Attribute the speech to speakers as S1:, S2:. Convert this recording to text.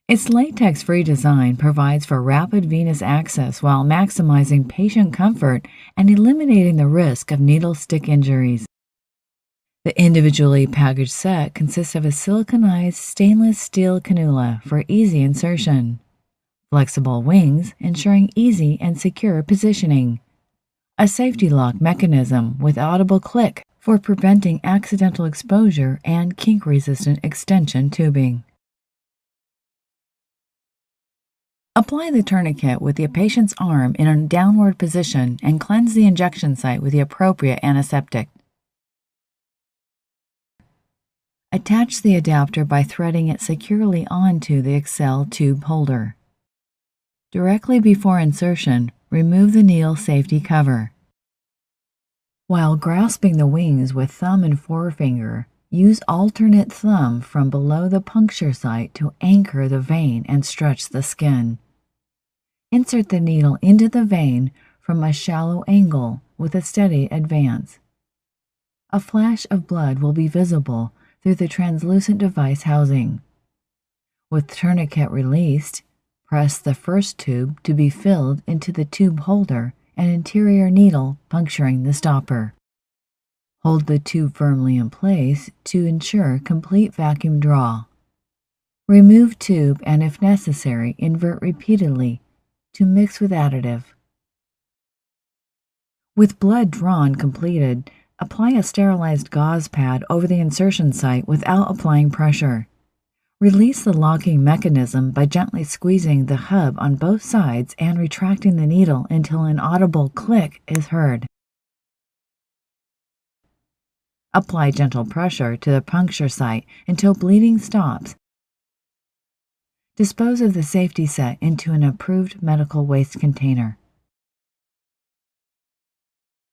S1: Its latex-free design provides for rapid venous access while maximizing patient comfort and eliminating the risk of needle stick injuries. The individually packaged set consists of a siliconized stainless steel cannula for easy insertion, flexible wings ensuring easy and secure positioning, a safety lock mechanism with audible click for preventing accidental exposure, and kink-resistant extension tubing. Apply the tourniquet with the patient's arm in a downward position and cleanse the injection site with the appropriate antiseptic. Attach the adapter by threading it securely onto the Excel tube holder. Directly before insertion, remove the needle safety cover. While grasping the wings with thumb and forefinger, use alternate thumb from below the puncture site to anchor the vein and stretch the skin. Insert the needle into the vein from a shallow angle with a steady advance. A flash of blood will be visible through the translucent device housing. With tourniquet released, press the first tube to be filled into the tube holder and interior needle puncturing the stopper. Hold the tube firmly in place to ensure complete vacuum draw. Remove tube and, if necessary, invert repeatedly to mix with additive. With blood drawn completed, apply a sterilized gauze pad over the insertion site without applying pressure. Release the locking mechanism by gently squeezing the hub on both sides and retracting the needle until an audible click is heard. Apply gentle pressure to the puncture site until bleeding stops. Dispose of the safety set into an approved medical waste container.